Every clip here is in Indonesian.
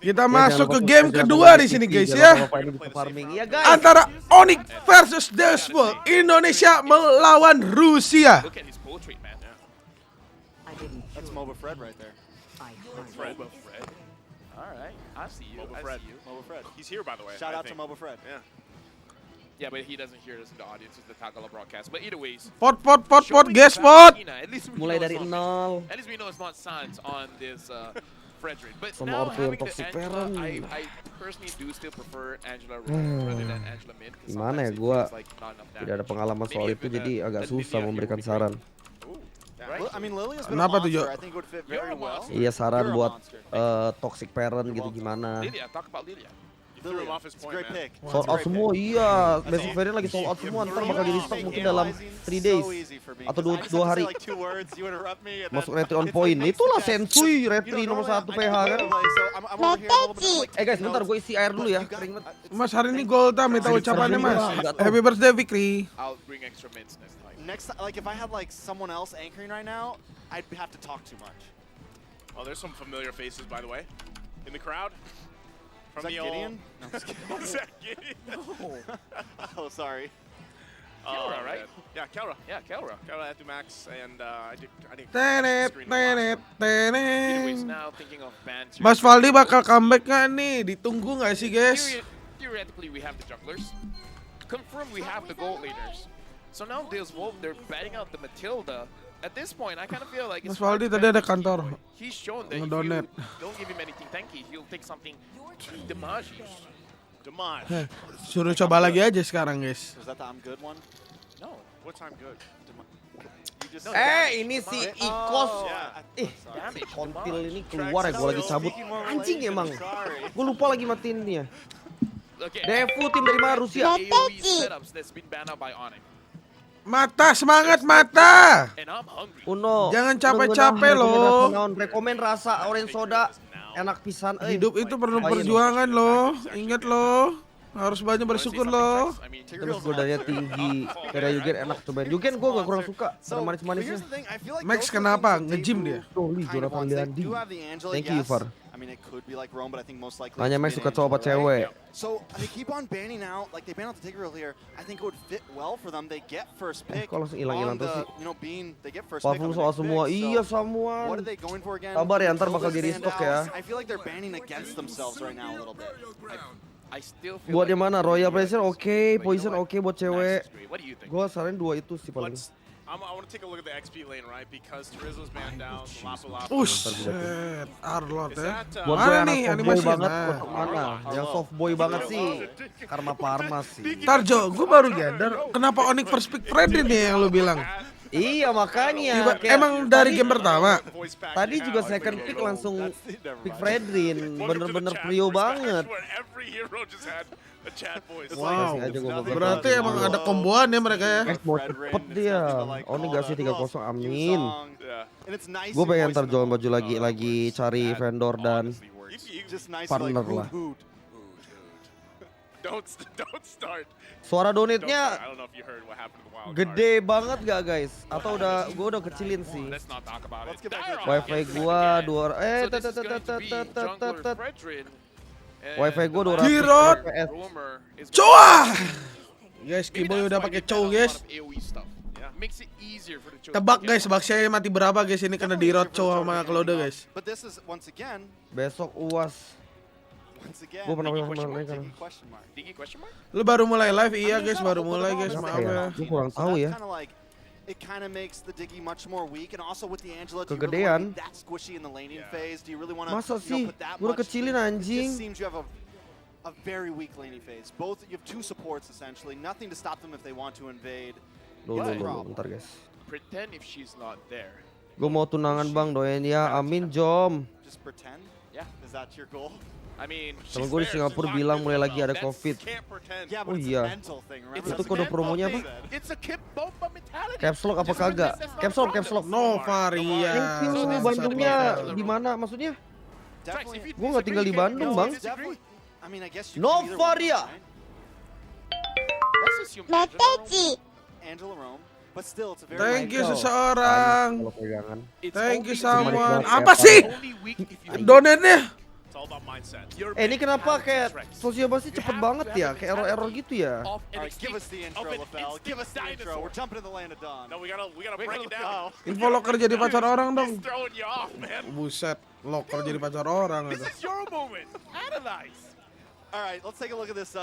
Kita masuk ke game kedua di sini guys ya. Antara Onic versus Deusvult. Indonesia melawan Rusia. That's Moba Fred right there. Fred. Alright, I see you. Moba Fred. He's here, by the way. Shout out to Moba Fred. Yeah, but he doesn't hear us in the audience. It's the Tagalog broadcast. But either ways, Pot, guys, pot. At least we Mulai know dari it's nol. At least we know it's not Sans on this Frederick. But Sama now ortu yang having the toxic Angela, parent. I personally do still prefer Angela rather than Angela Mid. Gimana ya, gua tidak ada pengalaman soal itu jadi agak susah memberikan saran. I mean, Lily has been Kenapa a tuh, Jo? monster. I think it would fit very well. Iya, saran You're a buat monster. toxic parent gitu gimana. Lilia, talk about Lilia. Lily, it's a great pick. Sold out semua, iya. Basic variant lagi sold out semua. Ntar bakal di restock mungkin dalam 3 days atau 2 hari. Masuk retry on point. Itulah Sensui retry nomor 1 PH kan. Guys, bentar gue isi air dulu ya. Kering banget. Mas, hari ini Golda minta ucapannya Mas. Happy birthday Fikri. I'll bring extra mints next time. Next, like if I had like someone else anchoring right now, I'd have to talk too much. Oh, there's some familiar faces, by the way, in the crowd. Is that Gideon? No, I'm just kidding. Is that Gideon? Oh, sorry. Kelra, right? Yeah, Kelra. Yeah, Kelra. Kelra at Max, and I didn't. Tenet. Either ways, now thinking of bans. Mas Valdi bakal comeback nggak nih? Ditunggu nggak sih guys? Theoretically, we have the junglers. Confirm we have the gold leaders. So now Deusvult, they're batting out the Matilda. At this point, I kind of feel like Mas Valdi tadi ada kantor. he's shown that if you Ngedonet. don't give him anything tanky, he'll take something damage. Damage. Suruh coba lagi aja sekarang guys. Was that the I'm good one? No. What's I'm good? You just Ini si Ikos. Damage. Kontil ini keluar ya, gue lagi cabut. Anjing emang. Gue lupa lagi matiin dia. Okay. Devu tim dari mana Rusia? AoE setups that's been banned out by Onic. Mata, semangat mata. And I'm hungry. Uno. Jangan capek-capek loh. Rekomen rasa orange soda. Enak pisan. Hidup itu perlu perjuangan loh. Ingat loh. Harus banyak bersyukur loh. I mean, Terus godanya tinggi. Karena Yugen enak cobain. Yugen gue gak kurang suka. Karena manis-manisnya. Max kenapa? Nge-gym dia. Tuh, Jonathan Leandi. Thank you, Far. I mean, it could be like Rome, but I think most likely. Tanya Max suka cowok apa cewek. So they keep on banning out, like they ban out the Tigreal here. I think it would fit well for them. They get first pick. Kok langsung hilang-hilang on terus the, sih? you know, being they get first pick. Parfum on the soal next semua. pick, so Iya semua. what are they going for again? Sabar ya, ntar Will bakal this di stand restock ya. out? I feel like they're banning against themselves right now a little bit. I still feel Buat like yang mana? Royal Pressure oke, Poison oke buat Nice, cewek. disagree. What do you think? Gue saranin 2 itu sih paling. I want to take a look at the XP lane, right? Because Terizzo's banned down, Lapu Lapu. Set, Arlot Is ya. that Buat Mana gue anak nih soft boy animasinya? banget, Nah. untuk mana? Yang soft boy banget sih, Karma Parma sih. Tarjo, gue baru nyadar kenapa Onic first pick Freddy nih yang lu bilang. Iya makanya. Kayak Emang dari game pertama? Tadi juga second pick langsung pick Fredrin, bener-bener prio banget. Wow, Aja gua bakal berarti tahu. emang ada komboan ya mereka ya. Mau cepet dia. Oh ini gak sih 3-0, amin. And it's nice Gue pengen voice ntar in jualan the baju lagi cari vendor dan just nice partner like, lah. hoot. Don't start. Suara Don't donate-nya start. I don't know if you heard what happened to the wild gede banget gak guys? Atau gue udah kecilin sih. Let's not talk about Let's it. get back to Wifi gua 2 So this is going to be jungler Fredrin. Wifi gua 200 Dirot. fps. Rumor is Coa! Guys, Kiboy udah pakai cow guys. Makes it easier for the Chow. Tebak guys, Baksya masih berapa guys ini kena dirot cow sama Claude guys. But this is once again, Besok UAS. Gua pernah Diggy main question kan. mark. Diggy question mark? Lu baru mulai live? Iya guys, baru mulai guys, maaf ya. Gua kurang tahu ya. It kind of makes the Diggy much more weak, and also with the Angela, do you really Kegedean. want to be that squishy in the laning phase? Do you really want to Masa sih? put that Gua udah much? kecilin It anjing. just seems you have a very weak laning phase. Both you have 2 supports essentially, nothing to stop them if they want to invade. Loh, bentar guys. Pretend if she's not there. Gua mau tunangan bang, doain ya, amin Jom. Just pretend? Yeah. Is that your goal? I mean, Temen gue di Singapura bilang mulai lagi ada COVID. Yeah, Oh but it's iya. a mental thing, remember? Itu kode promonya apa? it's a kip bomba mentality. Caps lock apa kagak? Caps lock, caps lock. Novaria. Thank you, Bandungnya di mana maksudnya? Definitely. Gua nggak tinggal di Bandung, No, Bang. it's definitely. I mean, I guess you No can either Varia. one, Let's assume right? Angela Rome, but still, it's a very. Thank you Michael. seseorang. Kalau pegangan. It's Thank you only someone. Cuma Apa sih? only weak if you Donetnya? It's all about mindset. Ini kenapa kayak sosialisasi cepet banget ya? Kayak error-error gitu ya? Alright, give us the intro, LaFell. Give us the intro. We're jumping to the land of dawn. No, we gotta break it down. Info locker jadi pacar orang dong. He's throwing you off, man. Buset, locker jadi pacar orang This itu. is your moment. Analyze. Alright, let's take a look at this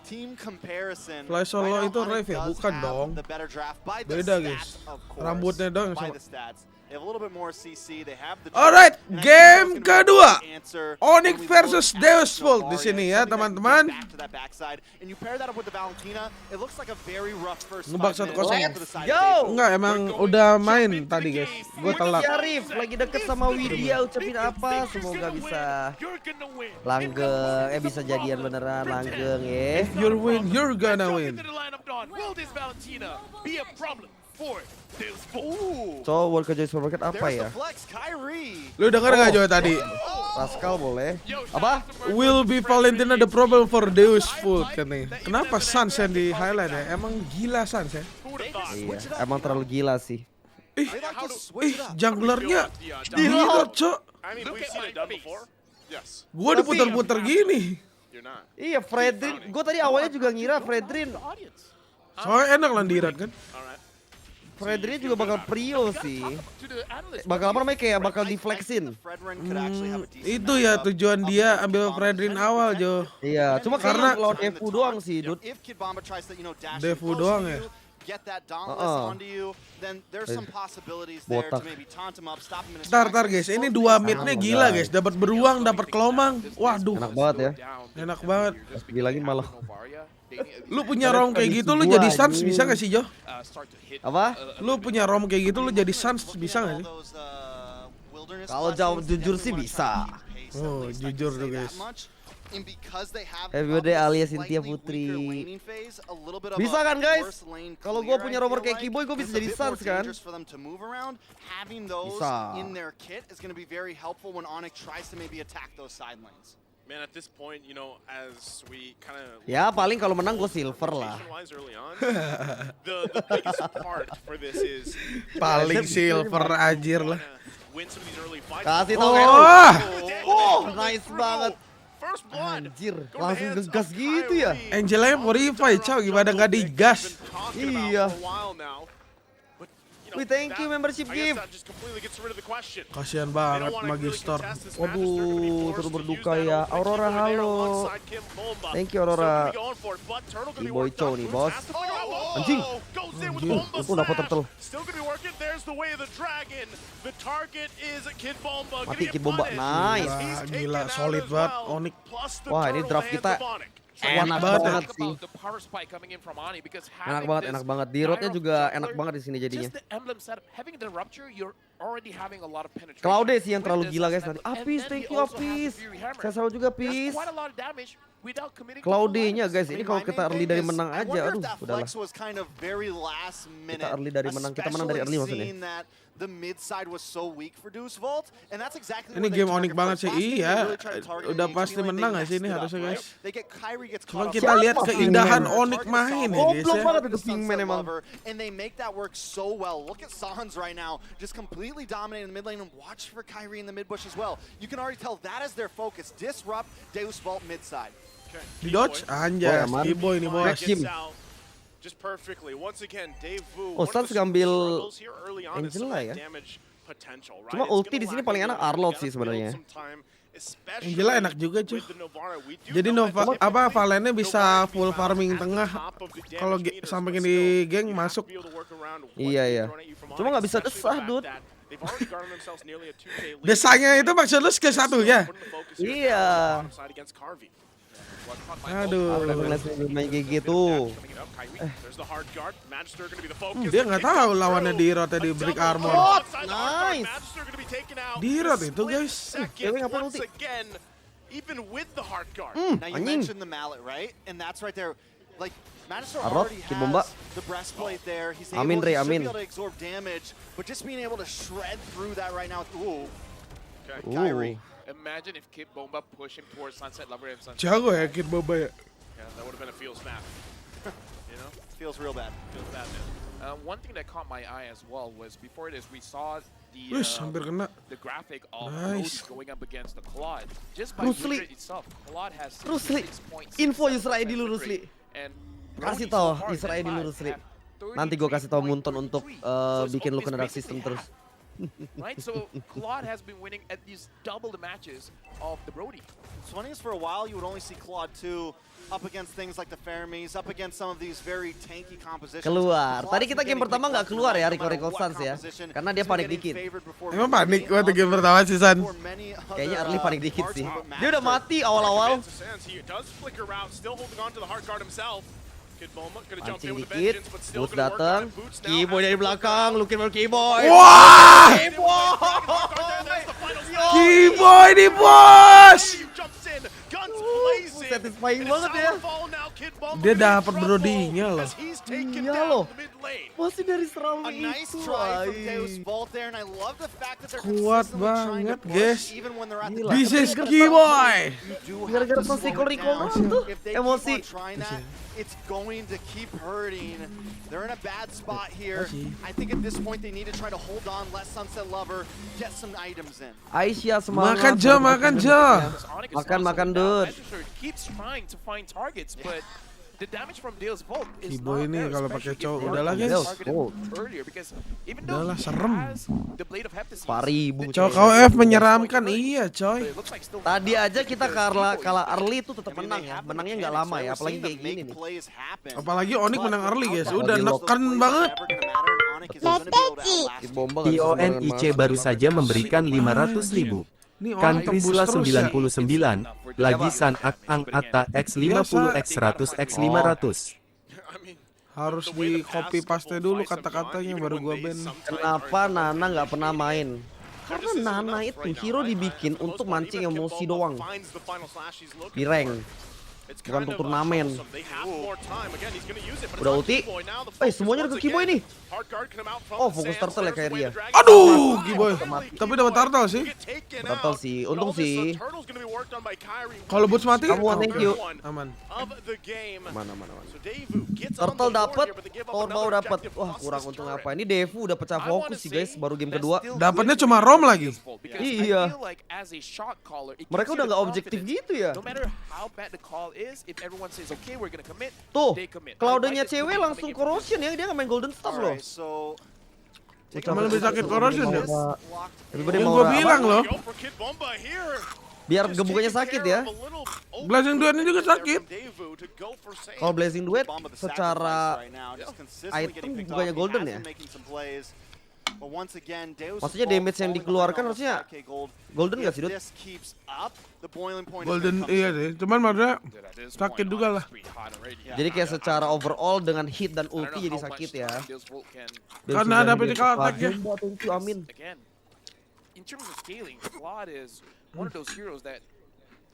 team comparison. Fly solo Right now, itu Onic Rave ya? does Bukan have dong. the better draft by the Beda, stats, guys. of course. Rambutnya dong By sama. the stats. They have a little bit more CC. They have the Alright, and I think game that's gonna be kedua. the answer Onic when we versus look at Deusvult di Novaria, sini ya, something that teman-teman. can get back to that backside. And you pair that up with the Valentina, it looks like a very rough first Ngebak 5 minutes 1-0. after the side Yo! phase. Enggak, emang udah main tadi guys. Gue telat. Ya Rif, lagi deket sama Widya, ucapin apa? Semoga bisa langgeng, bisa jadian beneran langgeng ya. If you win, you're gonna win. Will this Valentina be a problem for Deusvult? Ooh, So, world ke Joy Supermarket apa there's ya? the flex, Kyrie. Lu denger gak Joy tadi? Pascal boleh. Apa? Will be Valentina the problem for Deusvult katanya. Kenapa Sans yang di highlight ya? Emang gila Sans ya? Iya, emang terlalu gila sih. Ih, They like to switch it up. junglernya gila cok. I mean, we've seen it done before. Yes. Gua diputer-puter gini. You're not. Iya, Fredrin. Gue tadi awalnya juga ngira Fredrin. Soalnya enak lah dirat kan. Alright. Fredrin juga bakal prio sih. Bakal apa namanya kayak bakal deflexin. Fredrin could actually have a decent Itu ya matchup. tujuan dia ambil Fredrin awal Jo. Iya, cuma Karena- karena lawan Devu doang sih, Dud. If Kid Bomba tries to, dash Devu in close doang to ya? you, get that dauntless onto you, then there's some possibilities there to Botak. maybe taunt him up, stop him in his Tar tracks. guys, ini dua midnya gila guys. Dapat beruang, dapat kelomang. Waduh, Enak banget ya. enak banget. Bilangin malah. Lu punya rom kayak gitu, lu jadi Sans bisa gak sih Jo? Apa? Lu punya rom kayak gitu, lu jadi Sans bisa gak sih? Those, wilderness Kalau quests, jawab they jujur definitely sih wanna bisa. try to keep pace, at Oh, least I can jujur say tuh, that guys. much. And because they have Happy the birthday, alias slightly Cynthia weaker Putri. laning phase, a little bit of Bisa a kan, guys? worse lane Kalau clear, gua punya I romer feel kayak like. Kiboy, gua bisa It's a jadi bit more Sans kan? dangerous for them to move around. Having those Bisa. in their kit is going to be very helpful when Onic tries to maybe attack those side lanes. Man, at this point, as we kind of Ya paling kalau menang gue silver lah. early on, the biggest part for this is Paling silver anjir lah. win some of these early fights. Kasih tau Wah, Oh, nice banget. First blood. Anjir, Go to the langsung hands ngegas of gitu ya. Kyrie. Angelnya purify cow, gimana gak digas? Been talking about Iya. for a while now. But, Wih, thank you, membership I guess gift. that just completely gets rid of the question. Kasian They banget don't wanna really Magister. contest this match. They're gonna be Waduh, forced turut to use berduka that ya. ultimate Aurora, keeper there halo. alongside Kim Bomba. Thank you, Still Aurora. gonna be going for it, but Turtle gonna be Iboy worked Chow on. nih, Bruce bos. has to figure out- Oh, Anjing. goes in with Anjing. Bomba Itu dapat slash. turtle. Still gonna be working. There's the way of the dragon. The target is Kid Bomba. Mati Gonna get Kid Bomba. punished. Nice. He's Gila, taken out solid as banget, well. Onic. Plus the Wah, ini turtle draft hands kita of Onic. enak banget ya. banget sih. Enak banget, enak banget. Di roadnya juga enak banget di sini jadinya. Claude sih yang terlalu gila guys nanti. Apis, thank you Apis. Saya selalu juga Apis. Claude-nya guys, ini kalau kita early dari menang aja, aduh udahlah. Kita early dari menang, kita menang dari early maksudnya. The mid side was so weak for Deusvult, and that's exactly Ini what they game target Onic banget first. sih, Last game they iya. really tried to target Udah the pasti HP lane, menang they gak sih ini messed it harusnya up, guys. right? They get Kyrie gets Cuma caught kita up. lihat Siapa keindahan Pingman? Onic main ya guys Goblok ya. banget itu The Sunset Pingman emang. Lover, and they make that work so well. Look at Sans right now, just completely dominating the mid lane, and watch for Kyrie in the mid bush as well. You can already tell that is their focus. Disrupt Deusvult mid side. Di dodge anjay, Boy, aman. Iboy nih bos. Kim. Just perfectly. Once again, Deusvult. Oh, Sans ngambil Angela ya. Cuma ulti di sini paling enak Arlott sih sebenarnya. Angela enak juga cuy. Jadi Nova apa Valennya bisa full farming tengah. Kalau sampai di geng masuk. Iya iya. Cuma nggak bisa desah, Dud. Desanya itu maksud lu skill 1 ya? Iya. Aduh. Ngeliat main kayak gitu. Dia nggak tahu lawannya di rota di break armor. Nice. Di rot itu guys. Dewi ngapain ulti? Now you anjing. mentioned the mallet, right? And that's right there. Like Magister Arlott, already Kid Bomba. has the breastplate there. He's Amin, able, Ray, he should amin. be able to absorb damage, but just being able to shred through that right now. Ooh, Kyrie. Imagine if Kid Bomba push him towards Sunset Lover and Sunset. Jago ya Kid Boba ya. Yeah, that would have been a feel snap. feels real bad. Feels bad, man. One thing that caught my eye as well was before this we saw Wih, hampir kena. the graphic of Nice. Brody going up against the Claude. Just by Rusli. win rate itself, Claude has Rusli, 66.67% info user ID dulu, win Rusli. rate. And Kasih Brody tahu so far, user Gen ID dulu, 5 Rusli. have Nanti gue kasih tahu Munton untuk 33.3. So it's bikin lu always kena dark basically system half, terus. Right, so Claude has been winning at least double the matches of the Brody. What's funny is for a while you would only see Claude 2 up against things like the Fermis, up against some of these very tanky compositions. Keluar. Claude's Tadi kita been game getting pertama picked nggak up keluar ya, no matter Rico what Sans ya. composition. Karena dia He's panik been getting dikit. favored before Emang many panik waktu game other- pertama sih, San? before many Kayaknya other, early panik dikit parts sih. of the Dia udah match. mati awal-awal. He does flicker out, still holding on to the hard guard himself. Kid Bomba gonna jump Mancing in with a dikit. vengeance, but still Boots gonna work on datang. it. Boots now Keyboy has dari to flicker belakang. out. Looking for Keyboy. Wah! Keyboy di bos. Jumps in, guns blazing. Satisfying And it's banget ya. our fall now, Kid Bomba Dia in dapat trouble Brodinya loh. as he's taken Iya down loh. the mid lane. Masih dari A seramai nice itu. try from ay. Deusvult there, and I love the fact that they're Kuat consistently trying to banget, push guys. even when they're at the Gila. This is But Keyboy. you do have Gara-gara to pas slow it recall-recall down. tuh, If they emosi. keep on trying that, it's going to keep hurting. They're in a bad spot here. I think at this point they need to try to hold on, let Sunset Lover get some items in. Aisyah semangat. Makan Jo, makan Jo. Because Onic is Makan, constantly makan, down. dude. Register keeps trying to find targets, but the damage from Deusvult is Keyboy not ini there, kalau especially pakai cowok if udahlah, Onic guys. targeted Deusvult. earlier, because even though Udahlah, he serem. has the Blade of Heptasis, 4.000 the Cowok coy. KOF menyeramkan, iya but coy. it looks like still Tadi aja kita kalah early itu tetap I mean, menang they ya. have the Menangnya nggak mechanics, lama right? ya, We're apalagi seeing kayak them gini make nih. plays happen. Apalagi Onic But menang early, guys. without Udah those neken plays banget. are never gonna matter, and Onic is gonna be able to outlast Kid them. Bomba nggak bisa sembarangan IONIC masuk. baru saja memberikan 500.000. Nih Onic Country tembus Sla terus ya. 99, lagi San Ak Ang Ata X50 X100 X500. I mean, Harus the way di the past copy paste couple dulu fights have gone, kata-katanya even baru when gua they ban. sometimes Kenapa are Nana nggak pernah main? There Karena just isn't Nana enough itu right now, hero right? dibikin For the most untuk part, mancing even if emosi Kid Bomba doang. finds the final slash he's looking Di rank. for, it's Bukan kind untuk of, turnamen. troublesome. They have more time. Again, he's gonna use it, but Udah it's on ulti. Keyboy now. The Eh, focus semuanya udah once ke Keyboy again. nih. Hard guard come out from Oh, the fokus sands, turtle ya clears kayak away dia. the dragon. Aduh, Keyboy. Tapi dapat turtle sih. Get taken Turtle out. sih, But untung all this, sih. turtle's gonna be worked on by Kyrie. Kalau Boots mati, Kamu thank you. aman. Of the game. Mana. So Deusvult gets on Turtle the board dapat, here, but they give up Torbau another dapat. objective Wah, plus kurang this untung turret. apa. Ini Devu udah pecah fokus sih guys, baru game kedua. Dapatnya cuma Rom lagi. Iya. Mereka udah nggak objektif gitu ya. No matter how bad the call is, if everyone says okay, we're gonna commit, Tuh, they commit. Cloudnya Otherwise, cewek it's langsung coming in corrosion ya, dia nggak main golden staff loh. Alright, so Malah lebih sakit corrosion ya. Everybody Yang mau gua apa? bilang loh. Go for Kid Bomba here. Biar Just gebukannya taking sakit care ya. of a little Blazing Duetnya juga there sakit. from Deusvult to go for save. Kalau Blazing Duet Bomba the secara sacrifice right now, just consistently item getting picked bukannya off. He golden has ya? been making some plays. But once again, Deusvult Maksudnya damage yang falling dikeluarkan behind harusnya almost 5K gold. golden nggak If sih, Dut? this keeps up, the boiling point is Golden gonna come iya soon. deh. Cuman maksudnya Dude, at this sakit point, juga Onyx lah. is pretty hot already. Yeah. Jadi kayak secara overall dengan hit dan I don't ulti know jadi how sakit much ya. time Deusvult can Karena ada vertical attack-nya. Thank you, amin. again. In terms of scaling, Claude is one of those heroes that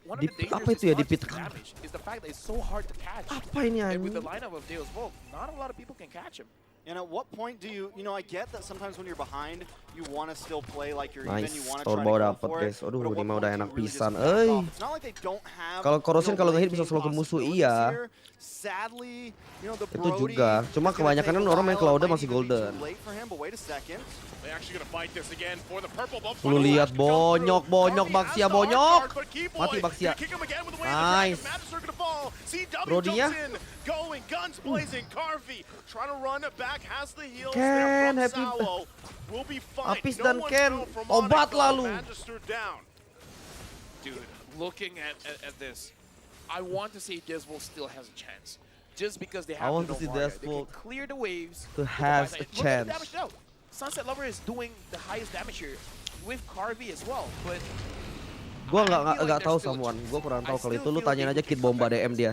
one of the Di- apa dangers itu ya, is not di-pit just damage, is the fact that it's so hard to catch. Apa ini And with the anjing? lineup of Deusvult, not a lot of people can catch him. And at what point do you know, I get that sometimes when you're behind, you want to still play like you're even, you Nice, want to try to Torbau go dapat for it. guys. Aduh, But at ini what mah point udah do enak you really just pisan. back Euy. off? It's not like they don't have, Kalau corrosion kalau late nge-hit bisa game selalu ke musuh, possibilities iya. here. Sadly, you know, the Itu Brody juga. Cuma is gonna kebanyakan take kan a orang main while. Cloud It might masih even be too golden. late for him, but wait a second. They actually gonna fight this again for the purple buff. Lu lihat bonyok Baxia bonyok. Mati Baxia. Nice. Brody-nya. Going, guns blazing, Carvey trying to run it back, has the heals Ken, there happy- from Sawo. Will be fine. Apis No dan one Ken, fell from obat Onic, lalu. Magister down. Dude, looking at this, I want to say Deusvult still has a chance. Just because they have want no to see Mario. They can Deusvult clear the waves. to with the has fight. a Look at the chance. damage now. Sunset Lover is doing the highest damage here with Carvey as well, but Gua I feel like nggak tahu there's still a someone. chance. Gua kurang tahu I kalau still itu. Lu feel tanyain aja Deusvult Kid can Bomba come back. DM dia.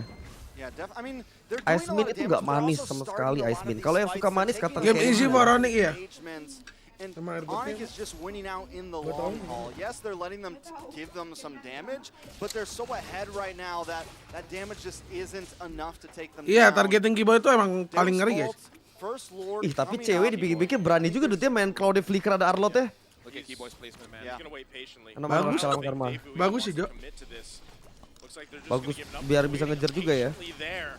Yeah, I mean, they're doing Ice a lot Min of itu damage, nggak but they're manis also sama starting sekali, a lot Ice of Min. these Kalau yang fights, suka they're manis taking kata Game advantage easy of for the Onic, iya. engagements. And Sama air Onic putih. is just winning out in the long haul. Yes, they're letting them give them some damage, but they're so ahead right now that that damage just isn't enough to take them Iya, down. targeting Keyboy itu emang paling ngeri, guys. Deusvult, First Lord Ih, tapi coming cewek up. dipikir-pikir berani juga Dut ya main Cloud Flicker ada Arlot ya. Look at Keyboy's placement, man. Yeah. He's gonna wait patiently. Karena Bagus. masalah karma. Bagus sih, Jo. Commit to this. Looks like they're just Bagus, gonna give it up. biar bisa ngejar juga ya. Patiently there.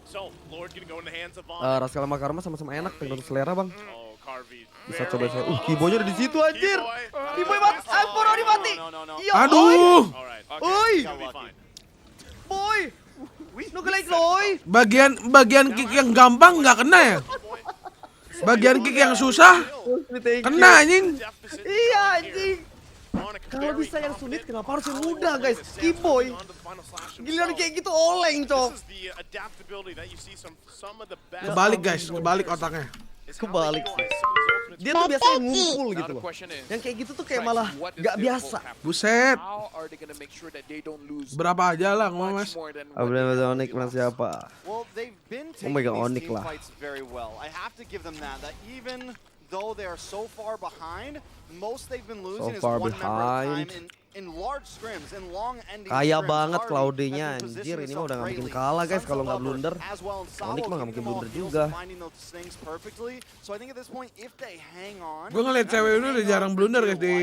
So, Lord gonna go in the hands of Raskal sama Karma sama-sama enak, tergantung selera bang. Oh, Carvey. Bisa coba saya. Kibonya ada di situ anjir. Kiboy mati. Onic mati. Iya. Aduh. Alright, Oi. It's gonna be fine. Boy. Nukelek loy. Bagian kick yang gampang nggak kena ya? Bagian kick yang susah kena anjing. Iya anjing. Kalau bisa yang sulit kenapa harus yang mudah guys? Kiboy. Giliran kayak gitu oleng cok. Kebalik guys, kebalik otaknya. Kebalik sih. Dia tuh biasanya ngumpul gitu loh. Yang kayak gitu tuh kayak malah gak biasa. Buset. Berapa aja lah ngomong mas. Abis Onic menang siapa? Well, they've been Oh my taking God, these Onic team lah. fights very well. I have to give them that even though they are so far behind, most they've been losing is far one member at a behind. time in large scrims, in long ending Kaya scrims. banget Harvey Claude-nya has been anjir. positioning Ini mah udah gak mungkin himself kalah guys greatly. kalau nggak Sons of blunder. Lover as well, and Sabo Onic mah nggak keeping mungkin them all blunder heels juga. and finding those things perfectly. So I think at this point, if they hang on, Gue ngeliat cewek ini udah jarang blunder guys di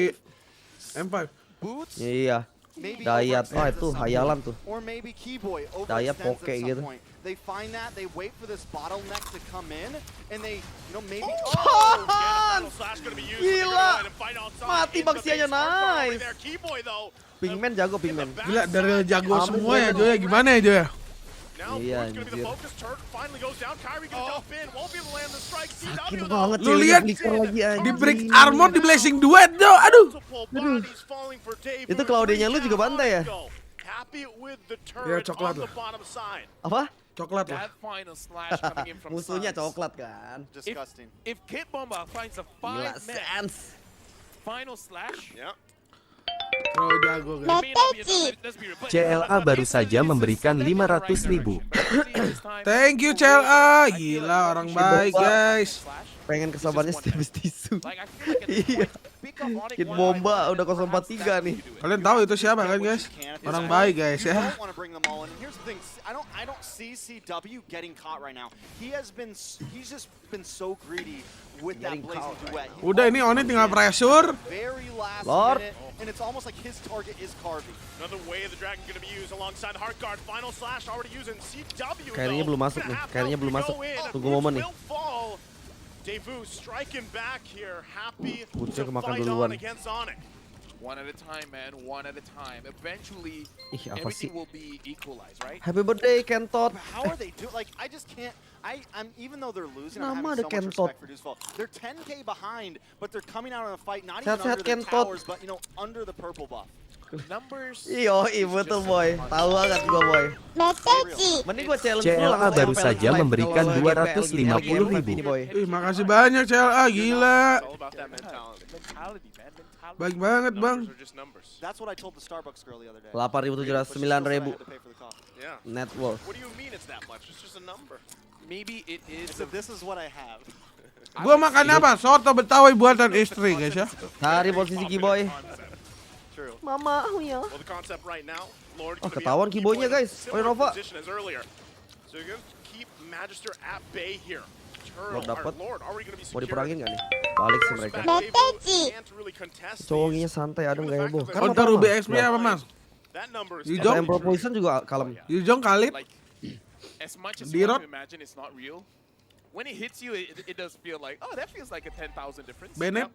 M5. Boots, Iya. maybe Dayat, overextends itu at some hayalan point. tuh. Or maybe Keyboy Dayat overextends poke at some gitu. point. They find that, they wait for this bottleneck to come in, and they, maybe... Gila. Mati Baxianya, nice. Pingman jago Pingman. Gila dari jago semua ya Joya, gimana ya Joya? Iya anjir. Sakit Sakit banget Lu ceweknya lihat flicker lagi anjir. di break armor di blessing duet do, aduh. Itu Claude-nya lu juga bantai ya? Ya, coklat lah. Apa? Coklat lah. Musuhnya coklat kan. Disgusting. If Kid Bomba finds a Gila 5-man sense. final slash, Terlalu jago guys. may not be enough. Let's be real. But- CLA baru saja memberikan 500.000. Thank you CLA. Gila orang baik guys. Pengen kesabarannya setipis tisu. Like, I feel like Iya. Kid Bomba udah 043 nih. Kalian tahu itu siapa kan guys? Orang baik guys You ya. don't want to bring them all in. And here's the thing, I don't see CW getting caught right now. He's just been so greedy with that blazing duet. He Udah ini Oni tinggal pressure. very last Lord. minute, and it's almost like his target is Carvey. Another way of the dragon going to be used alongside Heart Guard. Final slash already using CW. Kayaknya belum masuk nih. Kayaknya belum masuk. Tunggu momen nih. Devu striking back here, happy Bootsnya to kemakan fight duluan. on against Onic. One at a time, man. One at a time. Eventually, Ih, apa sih? everything will be equalized, right? Happy birthday Kentot. But how are they doing? Like, I just can't. I'm even though they're losing, I'm Nama having ada so much Kentot. respect for Deusvult. They're 10k behind, but they're coming out in a fight not Sehat-sehat even under their Kentot. towers, but under the purple buff. Numbers. Iyo, betul boy. Tahu banget gua boy. Mending gua challenge dulu CLA langsung baru MPL saja live memberikan kalau 250.000. ini, boy. Ih makasih banyak CLA gila. It's all about that mentality. Mentality, man. Mentality. Baik banget bang. Numbers are just numbers. That's what I told the Starbucks girl the other day. 8.700, But she still said I 9.000 had to pay for the coffee. Yeah. net worth. What do you mean it's that much? It's just a number. Maybe it I is. said, this is what I have. Gua makan apa? Soto Betawi buatan istri guys ya. Cari posisi Kiboy. True. Mama, ya. Well, the concept right now, Lord Oh, gonna be ketahuan out. keyboardnya, Keyboard in guys. similar Nova. position as earlier. So you're gonna keep Magister at bay here. Lord dapat. Lord already gonna be Mau secured. diperangin gak nih? Balik sih mereka. Can't really contest Cowoknya these. santai, adem gak heboh. Kan Counter apa-apa. Ruby XP apa mas? That number is You Kata don't- Emperor Poison juga kalem. Yujong Khalid. Like, as much as Di you want rot. to imagine it's not real, when it hits you, it does feel like, oh, that feels like a 10,000 difference. Bennett.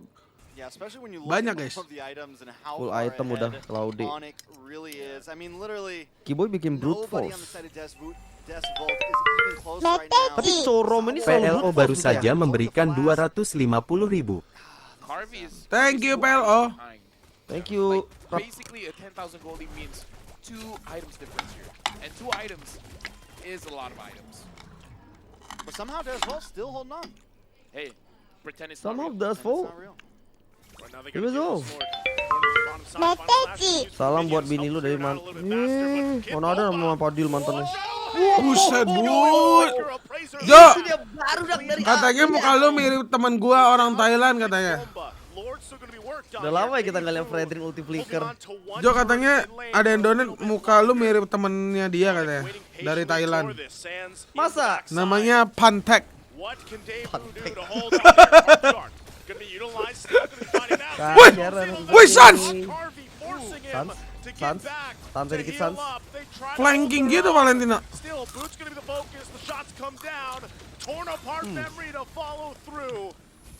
Yeah, especially when you look Banyak, at guys. all of the items and how Full far item udah ahead Claude. Onic really is. I mean, literally, Kiboy bikin brute nobody on the force. side of Deusvult is even close right now. Tapi Sorom ini selalu PLO brute baru force gitu ya. saja memberikan 250.000. Harvey is Thank you PLO. behind. Thank you. Like, basically, a 10,000 goldie means 2 items difference here. And 2 items is a lot of items. But somehow Deusvult still holding on. Hey, pretend it's Somehow not real. does It's fall. not real. Right now they Here gotta we keep go. this Lord. Bottom side, final slash, use the Salam buat minions, bini lu help dari clear it out man. a little bit faster, but Kid Mana ada Bomba. nama Padil mantannya. Buset bu. Appraiser. Jo. Baru dari Katanya muka lu mirip teman gua orang Thailand katanya. Lord still gonna be worked on Udah here. lama ya kita nggak lihat Fredrin ulti flicker. Holding on to one Jo turret katanya mid lane. ada yang donate muka lu mirip temennya dia katanya. Waiting Dari patiently Thailand. for this. Sands in the Masa? backside. Namanya Pantek. What can Devu do to hold on their Heart Guard? Gonna be utilized, still gonna be finding out. Wih! Wih, Sans! Harvey forcing him Sans, to get Sans, back, santai to dikit, heal Sans. up. They try to Flanking hold gitu their own. Valentina. Still, Boots gonna be the focus. The shots come down. Torn apart memory to follow through.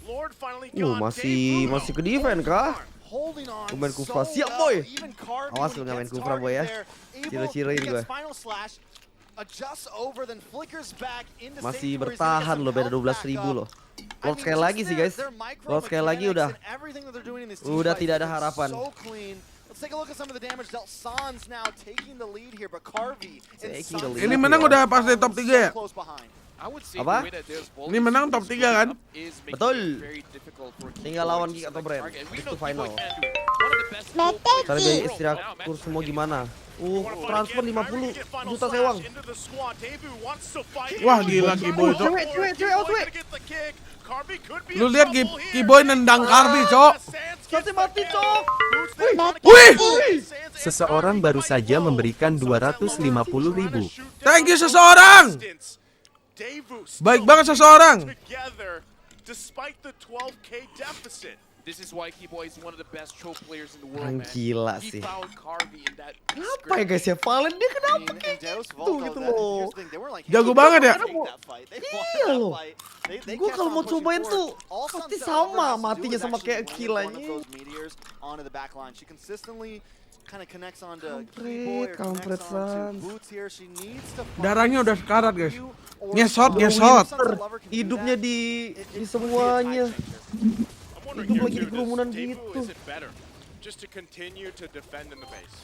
Lord finally gone. Masih ke defense kah? Holding on Main so Kufra, siap well. boy. Even Carby Awas when lu he main gets Kufra boy ya. targeted there, Cire-cire able ini to gue. get final slash, adjusts over, then flickers back into Masih safety where he's gonna get bertahan some loh, beda health back 12.000 up. loh. I Lord mean, sekali just lagi sih guys. their micro Lord sekali lagi mechanics udah. and everything that they're doing in this team Udah fight tidak ada has been harapan. so clean. Let's take a look at some of the damage dealt. Sans now taking the lead here, but Carby and Taking the Sans lead. Ini menang udah pas di top 3 ya? so close behind. I would say Apa? the way that Deusvult Ini menang is top 3 kan? up is making Betul. it very difficult for Tinggal Keyboard lawan to Geek atau select Brand. target. And we Habis know itu final. Keyboard can do it. One of the best goal players Cari in the biaya world. istirahat Now, kur imagine semua getting gimana? Wanna fight Transfer again. 50 Kyrie get final juta slash sewang. into the squad. Devu wants to fight. Wah, gila Keyboy itu. Cewek. Gonna get the kick. Carby could be Lu in lihat trouble here. Keyboy nendang Carby, Cok. Sands gets mati, the Cok. kill. Wih! Seseorang baru saja memberikan 250.000. Thank you seseorang. Baik banget seseorang. Despite the 12K deficit. This is why Keyboy is one of the best choke players in the world, man. Gila He sih. found Carby in that Apa ya guys ya? Valen dia kenapa And kayak Deusvult, gitu though, gitu that- loh. here's the thing, they weren't like, Jago hey, banget they ya? wanted to take that fight. They wanted Iya that loh. fight. They Gue kept kalau on mau pushing cobain forward. tuh All pasti Sansa ever sama has to do matinya is sama actually kayak win Kill one of anjing. those meteors onto the back line. She consistently kind of connects onto Kampret, Keyboy or kampret, connects onto Sans. Boots here. She needs to find Darahnya udah sekarat, guys. you or Ngesot, someone. ngesot. Sansa Lover can do Hidupnya that. di It could be a semuanya. tide changer. Hidup lagi di kerumunan gitu. Just to continue to defend in the base.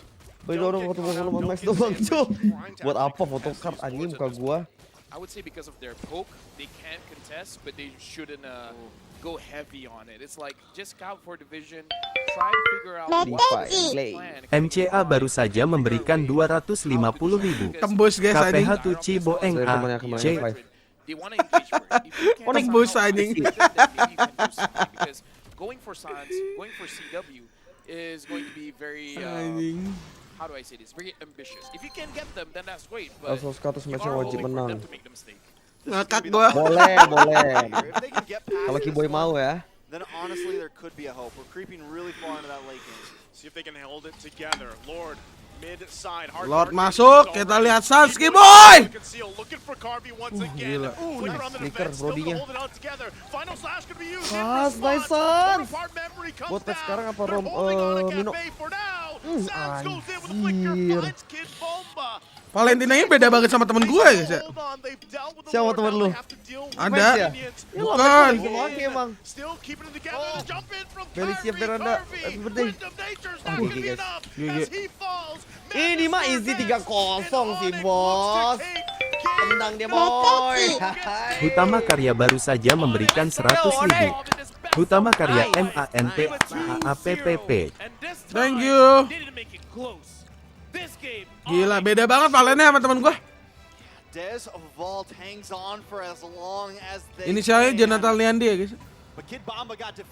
Boy dorong foto sama Max doang cuy. Buat apa foto card anjing muka gua? I would say because of their poke, they can contest, but they shouldn't go heavy on it. It's like just scout for division, try to figure out what Play. plan. MCA baru saja memberikan 250.000. Tembus guys anjing. KPH Tuci Boeng A J. They want to engage first. If you can't Onic somehow boost anjing. engage them, then maybe you can do something. Because going for Sans, going for CW is going to be very Anjing. how do I say this? Very ambitious. If you can get them, then that's great. But Langsung skatus you matchnya are wajib hoping for menang. them to make the mistake. Ngakak gua. Boleh, boleh. If they can get past Kalau this Keyboy one, mau ya. then honestly there could be a hope. We're creeping really far into that late game. See if they can hold it together. Lord, mid side. Hard Lord target masuk, is kita already- lihat Sanski boy. Conceal, looking for Carby once again. gila. Flicker on the Flicker, defense, still brodinya. gonna hold it out together. Final slash could be used. in Sans, response. nice Sans. Apart memory comes Buat down. sekarang apa They're Rom holding on to Mino? Cafe for now. Sans goes in with a flicker, Anjir. finds Kid Bomba. Valentinanya beda banget sama temen gue guys ya. Hold on, they've dealt with the Siapa Lord, temen now lu? they have to deal with Ada. the minions. Bukan. Lagi emang. Still keeping it together. Jump in from Beli siap Veranda. Carby. Happy birthday. Wind of nature's not Gigi, gonna be guys. enough Gigi. as he falls. Ini mah easy 3-0 sih, bos. Tendang dia, boy. boy. Hutama Karya baru saja memberikan 100.000. Hutama Karya MANPAAPPP. Thank you. Gila, beda banget Valennya sama temen gua. Deusvult hangs on for as long as they Inisialnya can. Jonathan Leandi ya guys. But Kid Bomba got defeated.